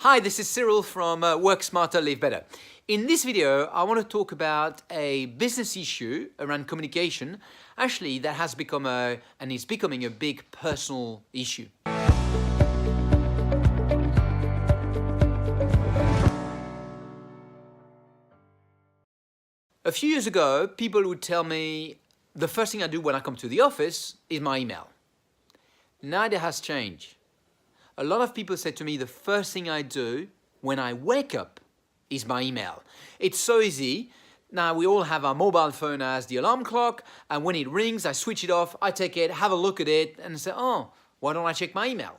Hi, this is Cyril from Work Smarter, Live Better. In this video, I want to talk about a business issue around communication, actually that has become and is becoming a big personal issue. A few years ago, people would tell me the first thing I do when I come to the office is my email. Now that has changed. A lot of people say to me the first thing I do when I wake up is my email. It's so easy. Now we all have our mobile phone as the alarm clock, and when it rings, I switch it off, I take it, have a look at it, and say, oh, why don't I check my email?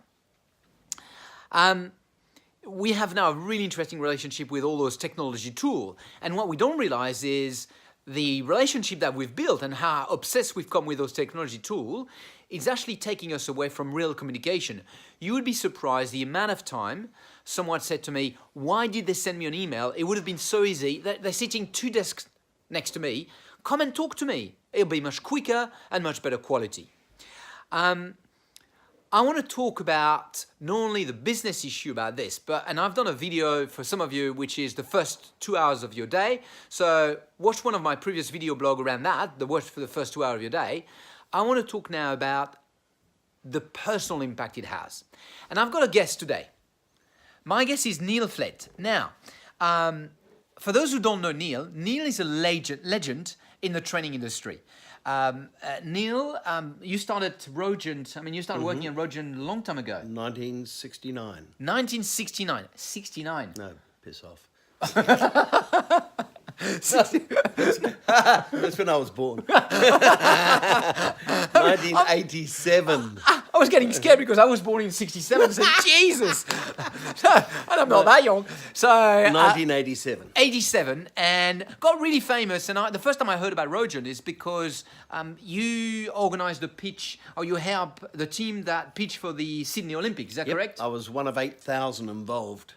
We have now a really interesting relationship with all those technology tools, and what we don't realize is the relationship that we've built and how obsessed we've come with those technology tools is actually taking us away from real communication. You would be surprised the amount of time someone said to me, why did they send me an email? It would have been so easy. They're sitting 2 desks next to me. Come and talk to me. It'll be much quicker and much better quality. I want to talk about not only the business issue about this, and I've done a video for some of you, which is the first 2 hours of your day. So watch one of my previous video blog around that, the watch for the first 2 hours of your day. I want to talk now about the personal impact it has. And I've got a guest today. My guest is Neil Flett. Now, for those who don't know Neil is a legend in the training industry. Neil, you started Rogent, you started working at Rogent a long time ago. 1969. 1969. 69. No, piss off. That's when I was born. 1987. I was getting scared because I was born in 67. So Jesus, I'm not that young. So 1987. 87, and got really famous. And the first time I heard about Rogent is because you organised the pitch, or you helped the team that pitched for the Sydney Olympics. Is that correct? I was one of 8,000 involved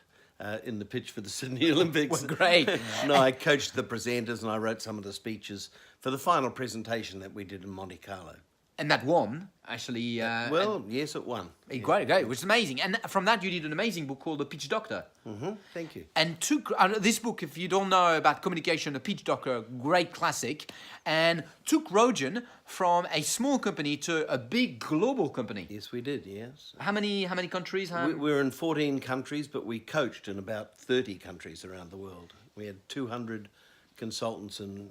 in the pitch for the Sydney Olympics. Well, great. No, I coached the presenters and I wrote some of the speeches for the final presentation that we did in Monte Carlo. And that won, actually. Yes, it won. Great. It was amazing. And from that, you did an amazing book called The Pitch Doctor. Thank you. And took this book, if you don't know about communication, The Pitch Doctor, great classic, and took Rogent from a small company to a big global company. Yes, we did, yes. How many countries? We're in 14 countries, but we coached in about 30 countries around the world. We had 200 consultants and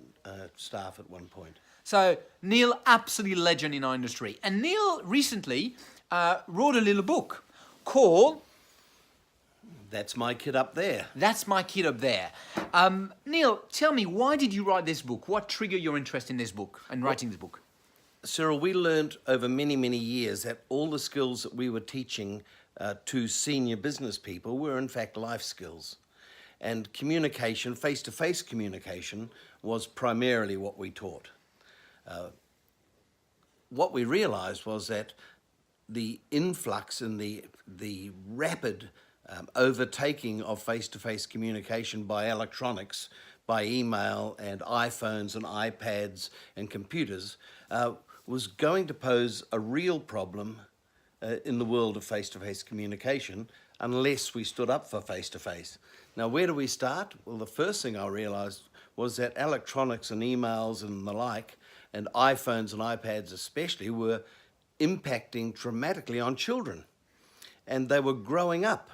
staff at one point. So Neil, absolutely legend in our industry. And Neil recently wrote a little book called... That's my kid up there. That's my kid up there. Neil, tell me, why did you write this book? What triggered your interest in this book and writing this book? Cyril, we learned over many, many years that all the skills that we were teaching to senior business people were in fact life skills. And communication, face-to-face communication, was primarily what we taught. What we realized was that the influx and the rapid overtaking of face-to-face communication by electronics, by email and iPhones and iPads and computers was going to pose a real problem in the world of face-to-face communication unless we stood up for face-to-face. Now, where do we start? Well, the first thing I realized was that electronics and emails and the like, and iPhones and iPads especially, were impacting dramatically on children. And they were growing up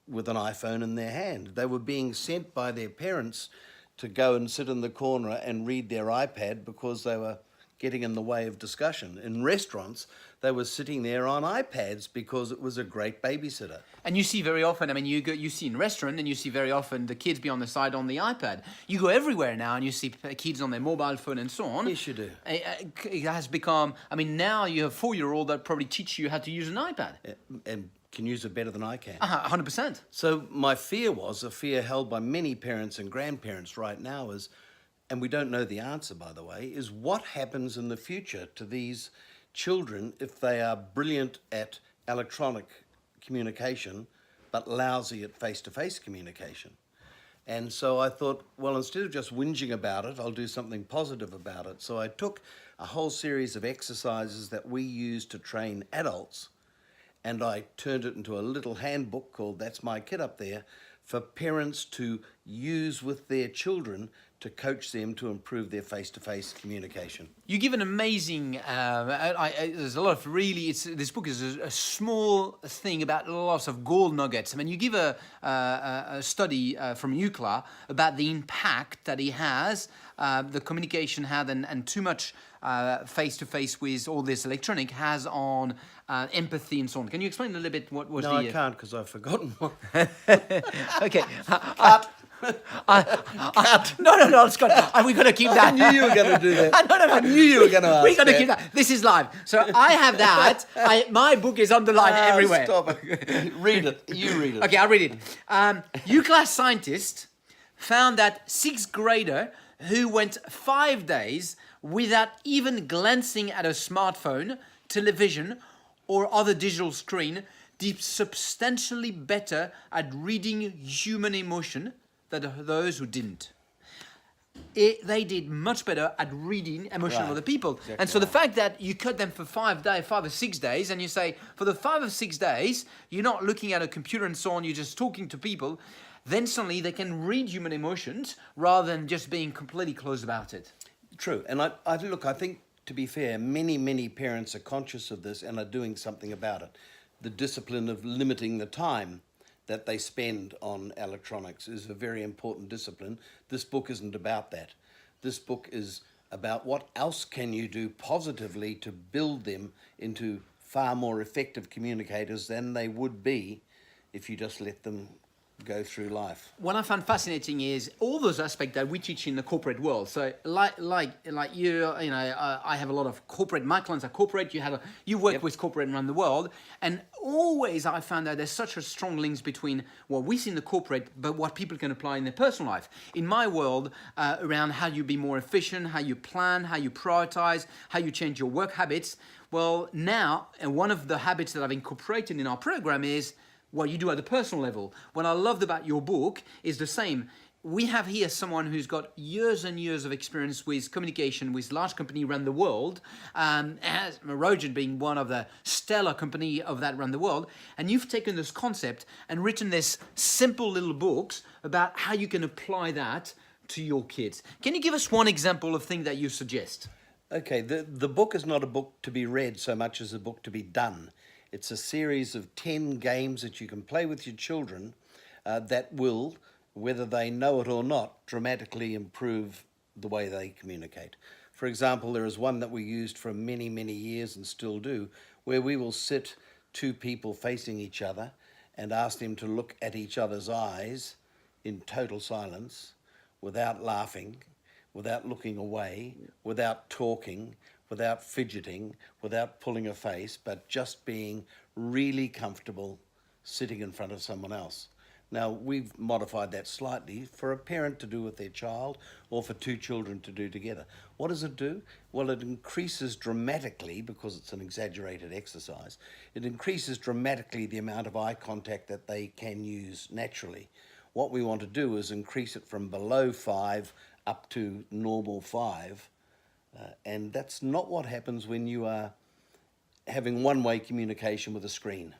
with an iPhone in their hand. They were being sent by their parents to go and sit in the corner and read their iPad because they were getting in the way of discussion. In restaurants, they were sitting there on iPads because it was a great babysitter. And you see very often, you see in restaurant, and you see very often the kids be on the side on the iPad. You go everywhere now and you see kids on their mobile phone and so on. Yes, you do. It has become, now you have a 4-year-old that probably teach you how to use an iPad. And can use it better than I can. 100%. So my fear was, a fear held by many parents and grandparents right now is, and we don't know the answer, by the way, is what happens in the future to these children if they are brilliant at electronic communication but lousy at face-to-face communication. And so I thought, well, instead of just whinging about it, I'll do something positive about it. So I took a whole series of exercises that we use to train adults and I turned it into a little handbook called That's My Kid Up There for parents to use with their children to coach them to improve their face-to-face communication. You give an amazing. There's a lot of really. This book is a small thing about lots of gold nuggets. I mean, you give a study from UCLA about the impact that it has, the communication had, and too much face-to-face with all this electronic has on empathy and so on. Can you explain a little bit what was No, the? I can't because I've forgotten one. Okay. No, Scott. We're going to keep that. I knew you were going to do that. No. I knew you were going to ask We're going to that. keep that. This is live. So I have that. My book is underlined everywhere. Stop it. Read it. You read it. Okay, I'll read it. UCLA scientists found that sixth grader who went 5 days without even glancing at a smartphone, television, or other digital screen did substantially better at reading human emotion than those who didn't. They did much better at reading emotion of Right. other people. Exactly And so the right. fact that you cut them for 5 or 6 days, and you say, for the 5 or 6 days, you're not looking at a computer and so on, you're just talking to people, then suddenly they can read human emotions rather than just being completely closed about it. True. And I think, to be fair, many parents are conscious of this and are doing something about it. The discipline of limiting the time that they spend on electronics is a very important discipline. This book isn't about that. This book is about what else can you do positively to build them into far more effective communicators than they would be if you just let them go through life. What I find fascinating is all those aspects that we teach in the corporate world. So, like you know, I have a lot of corporate. My clients are corporate. You work with corporate around the world, and always I found that there's such a strong links between what we see in the corporate, but what people can apply in their personal life. In my world, around how you be more efficient, how you plan, how you prioritize, how you change your work habits. Well, now, and one of the habits that I've incorporated in our program is what you do at the personal level. What I loved about your book is the same. We have here someone who's got years and years of experience with communication with large company around the world, as Rogen being one of the stellar company of that around the world. And you've taken this concept and written this simple little books about how you can apply that to your kids. Can you give us one example of thing that you suggest? Okay, the book is not a book to be read so much as a book to be done. It's a series of 10 games that you can play with your children that will, whether they know it or not, dramatically improve the way they communicate. For example, there is one that we used for many, many years and still do, where we will sit two people facing each other and ask them to look at each other's eyes in total silence, without laughing, without looking away, without talking, without fidgeting, without pulling a face, but just being really comfortable sitting in front of someone else. Now, we've modified that slightly for a parent to do with their child or for two children to do together. What does it do? Well, it increases dramatically, because it's an exaggerated exercise, it increases dramatically the amount of eye contact that they can use naturally. What we want to do is increase it from below 5 up to normal 5. And that's not what happens when you are having one-way communication with a screen.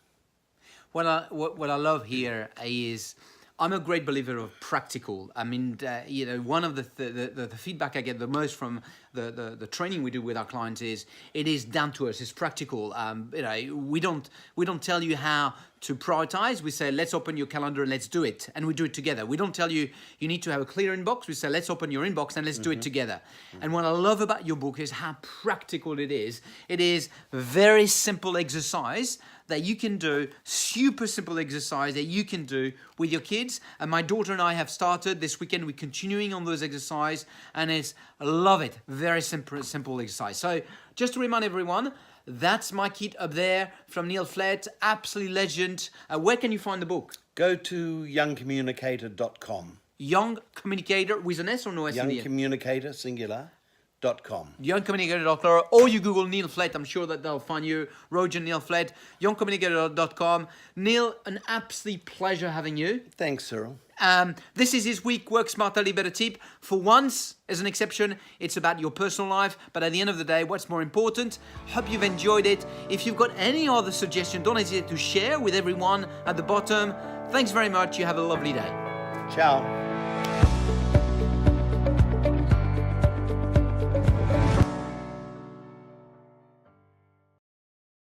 What I love here is I'm a great believer of practical. I mean, you know, one of the feedback I get the most from the training we do with our clients is it is down to us. It's practical. You know, we don't tell you how to prioritize. We say, let's open your calendar and let's do it, and we do it together. We don't tell you you need to have a clear inbox. We say, let's open your inbox and let's do it together. And what I love about your book is how practical it is. It is very simple exercise that you can do, super simple exercise that you can do with your kids. And my daughter and I have started this weekend. We're continuing on those exercises, and I love it. Very simple exercise. So just to remind everyone, that's my kit up there from Neil Flett, absolute legend. Where can you find the book? Go to youngcommunicator.com. Young Communicator with an S or no S in the end? Youngcommunicator, singular, .com. Youngcommunicator.com, or you Google Neil Flett. I'm sure that they'll find you. Rogen Neil Flett, youngcommunicator.com. Neil, an absolute pleasure having you. Thanks, Cyril. This is this week Work Smarter, Live Better tip. For once, as an exception, it's about your personal life, but at the end of the day, what's more important? Hope you've enjoyed it. If you've got any other suggestion, don't hesitate to share with everyone at the bottom. Thanks very much. You have a lovely day. Ciao.